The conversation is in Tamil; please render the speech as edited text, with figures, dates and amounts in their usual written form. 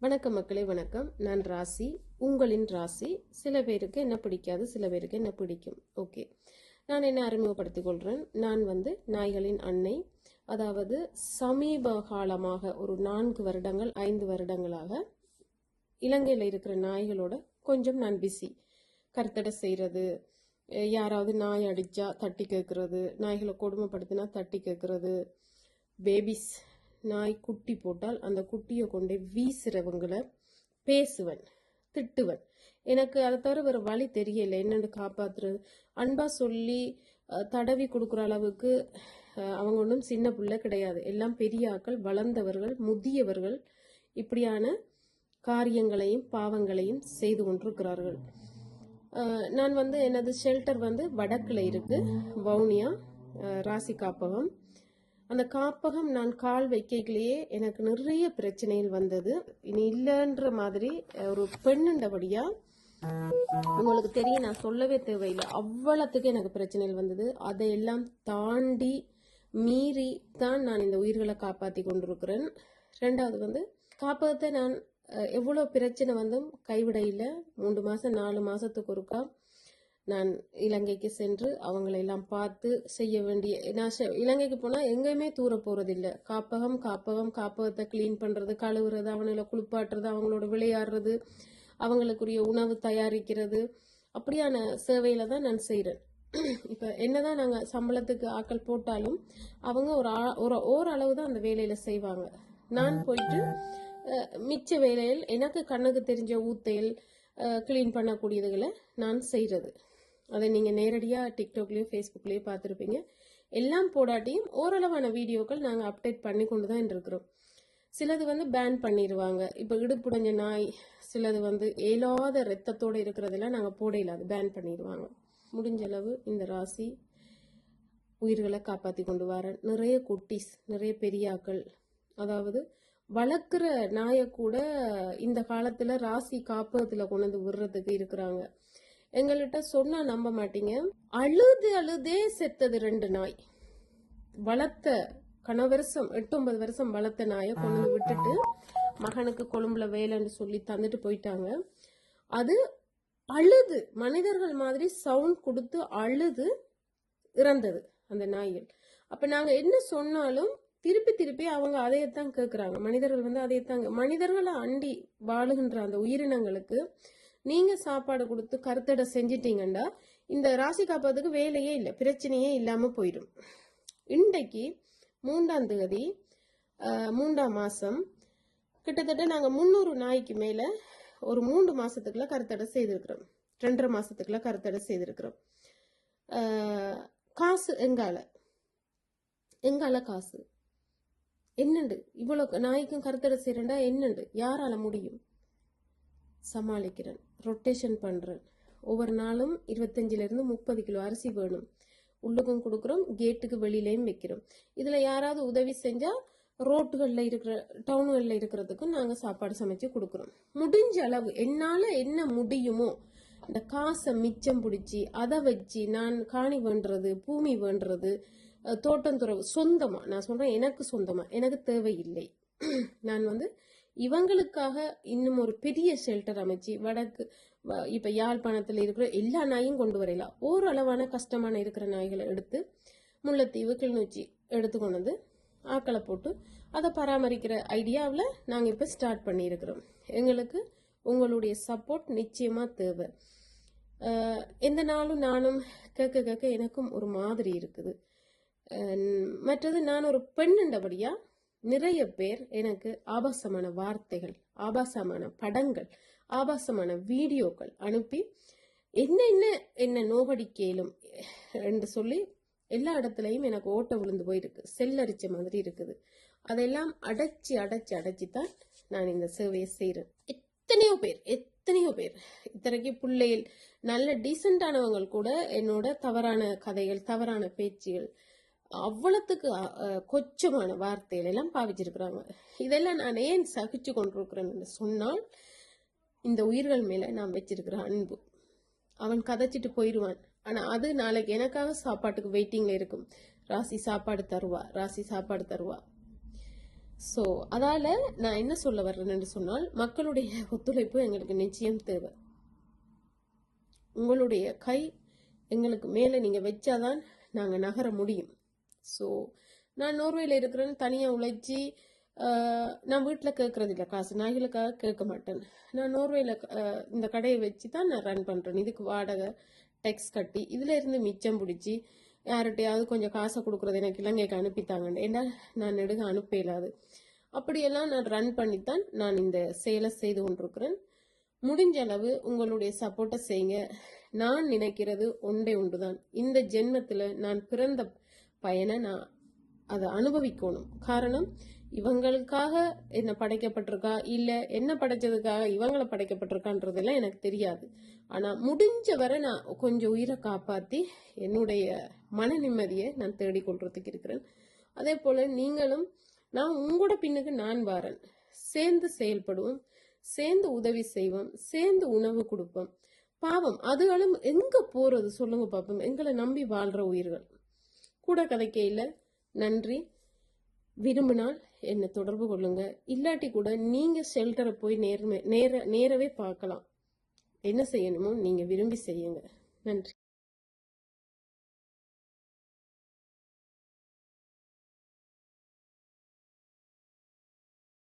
வணக்கம் மக்களே, வணக்கம். நான் ராசி, உங்களின் ராசி. சில பேருக்கு என்ன பிடிக்காது, சில பேருக்கு என்ன பிடிக்கும். ஓகே, நான் என்ன அறிமுகப்படுத்திக் கொள்கிறேன். நான் நாய்களின் அன்னை. அதாவது சமீப காலமாக ஒரு 4 வருடங்கள் 5 வருடங்களாக இலங்கையில் இருக்கிற நாய்களோட கொஞ்சம் நான் பிஸி. கருத்தடை செய்கிறது, யாராவது நாய் அடித்தா தட்டி கேட்கறது, நாய்களை கொடுமைப்படுத்தினா தட்டி கேட்கறது, பேபிஸ் நாய் குட்டி போட்டால் அந்த குட்டியை கொண்டு வீசுறவங்களை பேசுவன், திட்டுவன். எனக்கு அதை தவிர வேறு வழி தெரியல என்னென்னு காப்பாற்றுறது. அன்பா சொல்லி தடவி கொடுக்குற அளவுக்கு அவங்க ஒன்றும் சின்ன பிள்ளை கிடையாது. எல்லாம் பெரிய ஆக்கள், வளர்ந்தவர்கள், முதியவர்கள். இப்படியான காரியங்களையும் பாவங்களையும் செய்து கொண்டிருக்கிறார்கள். நான் எனது ஷெல்டர் வடக்கில் இருக்கு, வவுனியா ராசி காப்பகம். அந்த காப்பகம் நான் கால் வைக்கலையே எனக்கு நிறைய பிரச்சனைகள் வந்தது. இனி இல்லைன்ற மாதிரி ஒரு பெண்ணுண்டபடியா உங்களுக்கு தெரியும், நான் சொல்லவே தேவையில்லை, அவ்வளவுக்கு எனக்கு பிரச்சனைகள் வந்தது. அதையெல்லாம் தாண்டி மீறி தான் நான் இந்த உயிர்களை காப்பாற்றி கொண்டிருக்கிறேன். ரெண்டாவது காப்பகத்தை நான் எவ்வளோ பிரச்சனை கைவிட இல்லை. 3 மாதம் 4 மாதத்துக்கு ஒருக்கா நான் இலங்கைக்கு சென்று அவங்களெல்லாம் பார்த்து செய்ய வேண்டிய, நான் இலங்கைக்கு போனால் எங்கேயுமே தூர போகிறதில்லை. காப்பகத்தை கிளீன் பண்ணுறது, கழுவுறது, அவங்கள குளிப்பாட்டுறது, அவங்களோட விளையாடுறது, அவங்களுக்குரிய உணவு தயாரிக்கிறது, அப்படியான சேவையில தான் நான் செய்கிறேன். இப்போ என்னதான் நாங்கள் சம்பளத்துக்கு ஆக்கள் போட்டாலும் அவங்க ஓரளவு தான் அந்த வேலையில் செய்வாங்க. நான் போயிட்டு மிச்ச வேலையில் எனக்கு கண்ணுக்கு தெரிஞ்ச ஊத்தையில் கிளீன் பண்ணக்கூடியதுகளை நான் செய்கிறது. அதை நீங்கள் நேரடியாக டிக்டாக்லேயும் ஃபேஸ்புக்லேயும் பார்த்துருப்பீங்க. எல்லாம் போடாட்டியும் ஓரளவான வீடியோக்கள் நாங்கள் அப்டேட் பண்ணி கொண்டு தான் இருக்கிறோம். சிலது பேன் பண்ணிடுவாங்க. இப்போ இடுப்புடைஞ்ச நாய், சிலது இயலாத ரத்தத்தோடு இருக்கிறதெல்லாம் நாங்கள் போட இல்லாது பேன் பண்ணிடுவாங்க. முடிஞ்ச அளவு இந்த ராசி உயிர்களை காப்பாற்றி கொண்டு வரேன். நிறைய குட்டீஸ், நிறைய பெரியாக்கள், அதாவது வளர்க்குற நாயை கூட இந்த காலத்தில் ராசி காப்பகத்தில் கொண்டு விடுறதுக்கு இருக்கிறாங்க. எங்கள்கிட்ட சொன்னா நம்ப மாட்டீங்க, அழுதே செத்தது 2 நாய். வளர்த்த கணவருஷம் 8-9 வருஷம் வளர்த்த நாயை கொண்டு விட்டுட்டு மகனுக்கு கொழும்புல வேலைன்னு சொல்லி தந்துட்டு போயிட்டாங்க. அது அழுது மனிதர்கள் மாதிரி சவுண்ட் கொடுத்து அழுது இறந்தது அந்த நாய்கள். அப்ப நாங்க என்ன சொன்னாலும் திருப்பி அவங்க அதையத்தான் கேட்கிறாங்க. மனிதர்கள் அதையத்தாங்க, மனிதர்களை அண்டி வாழுகின்ற அந்த உயிரினங்களுக்கு நீங்க சாப்பாடு கொடுத்து கருத்தடை செஞ்சிட்டீங்கன்னா இந்த ராசி காப்பதுக்கு வேலையே இல்லை, பிரச்சனையே இல்லாம போயிடும். இன்றைக்கு 3ஆம் தேதி 3ஆம் மாசம் கிட்டத்தட்ட நாங்க 300 நாய்க்கு மேல ஒரு 3 மாசத்துக்குள்ள கருத்தடை செய்திருக்கிறோம். 2.5 மாசத்துக்குள்ள கருத்தடை செய்திருக்கிறோம். காசு எங்கால காசு என்னண்டு இவ்வளவு நாய்க்கும் கருத்தடை செய்யறா என்னண்டு யாரால முடியும்? சமாளிக்கிறேன், ரொட்டேஷன் பண்றேன். ஒவ்வொரு நாளும் 25 to 30 கிலோ அரிசி வேணும். உள்ளுக்கும் கொடுக்குறோம், கேட்டுக்கு வெளியிலையும் வைக்கிறோம். இதுல யாராவது உதவி செஞ்சா ரோட்டுகள்ல இருக்கிற டவுன்கள்ல இருக்கிறதுக்கும் நாங்க சாப்பாடு சமைச்சு கொடுக்குறோம். முடிஞ்ச அளவு என்னால என்ன முடியுமோ இந்த காசை மிச்சம் பிடிச்சி அதை வச்சு நான் காணி வேண்டுறது, பூமி வேண்டுறது, தோட்டம் துறவு சொந்தமா, நான் சொல்றேன் எனக்கு சொந்தமா, எனக்கு தேவையில்லை. நான் இவங்களுக்காக இன்னும் ஒரு பெரிய ஷெல்டர் அமைச்சு வடக்கு இப்ப யாழ்ப்பாணத்துல இருக்கிற எல்லா நாயும் கொண்டு வரலாம். ஓரளவான கஷ்டமான இருக்கிற நாய்களை எடுத்து முல்லைத்தீவு, கிளிநொச்சி எடுத்துக்கொண்டு ஆக்களை போட்டு அதை பராமரிக்கிற ஐடியாவில் நாங்க இப்ப ஸ்டார்ட் பண்ணி இருக்கிறோம். எங்களுக்கு உங்களுடைய சப்போர்ட் நிச்சயமா தேவை. எந்த நாளும் நானும் கேட்க எனக்கும் ஒரு மாதிரி இருக்குது. மற்றது நான் ஒரு பெண்ணுண்டபடியா நிறைய பேர் எனக்கு ஆபாசமான வார்த்தைகள், ஆபாசமான படங்கள், ஆபாசமான வீடியோக்கள் அனுப்பி என்ன நோகடிக்கலும் என்று சொல்லி எல்லா இடத்துலையும் எனக்கு ஓட்ட விழுந்து போயிருக்கு, செல்லரிச்ச மாதிரி இருக்குது. அதெல்லாம் அடைச்சி தான் நான் இந்த சேவையை செய்யறேன். எத்தனையோ பேர் இத்தனைக்கு பிள்ளைகள் நல்ல டீசென்டானவங்க கூட என்னோட தவறான கதைகள், தவறான பேச்சுகள், அவ்வளவுக்கு கொச்சமான வார்த்தைகள் எல்லாம் பாவிச்சிருக்கிறாங்க. இதெல்லாம் நான் ஏன் சகிச்சு கொண்டிருக்கிறேன்னு சொன்னால், இந்த உயிர்கள் மேல நான் வச்சிருக்கிற அன்பு. அவன் கதைச்சிட்டு போயிடுவான், ஆனா அது நாளைக்கு எனக்காக சாப்பாட்டுக்கு வெயிட்டிங்ல இருக்கும். ராசி சாப்பாடு தருவா. ஸோ அதால நான் என்ன சொல்ல வர்றேன்னு சொன்னால், மக்களுடைய ஒத்துழைப்பு எங்களுக்கு நிச்சயம் தேவை. உங்களுடைய கை எங்களுக்கு மேலே நீங்கள் வச்சாதான் நாங்கள் நகர முடியும். ஸோ நான் நோர்வேல இருக்கிறேன்னு தனியாக உழைச்சி நான் வீட்டில் கேட்கறது இல்லை காசு, நாய்களுக்காக கேட்க மாட்டேன். நான் நோர்வேல இந்த கடையை வச்சு தான் நான் ரன் பண்ணுறேன். இதுக்கு வாடகை டெக்ஸ் கட்டி இதில் இருந்து மிச்சம் பிடிச்சி யார்கிட்டையாவது கொஞ்சம் காசை கொடுக்குறது எனக்கு இலங்கைக்கு அனுப்பித்தாங்க. ஏன்னா நான் நெடுக அனுப்ப இயலாது. அப்படியெல்லாம் நான் ரன் பண்ணித்தான் நான் இந்த செயலை செய்து கொண்டிருக்கிறேன். முடிஞ்ச அளவு உங்களுடைய சப்போர்ட்டை செய்யுங்க. நான் நினைக்கிறது ஒன்றே ஒன்றுதான், இந்த ஜென்மத்தில் நான் பிறந்த பயனை நான் அதை அனுபவிக்கணும். காரணம், இவங்களுக்காக என்ன படைக்கப்பட்டிருக்கா இல்லை என்ன படைச்சதுக்காக இவங்களை படைக்கப்பட்டிருக்கான்றதெல்லாம் எனக்கு தெரியாது. ஆனால் முடிஞ்ச வரை நான் கொஞ்சம் உயிரை காப்பாற்றி என்னுடைய மன நிம்மதியை நான் தேடிக்கொள்றதுக்கு இருக்கிறேன். அதே போல் நீங்களும், நான் உங்களோட பின்னுக்கு நான் வாரேன். சேர்ந்து செயல்படுவோம், சேர்ந்து உதவி செய்வோம், சேர்ந்து உணவு கொடுப்போம். பாவம் அதுகளும் எங்க போறது சொல்லுங்க பாப்போம். எங்களை நம்பி வாழ்ற உயிர்கள் கூட கதைக்கையில். நன்றி. விரும்பினால் என்னை தொடர்பு கொள்ளுங்க. இல்லாட்டி கூட நீங்க ஷெல்டரை போய் நேரவே பார்க்கலாம். என்ன செய்யணுமோ நீங்க விரும்பி செய்யுங்க. நன்றி.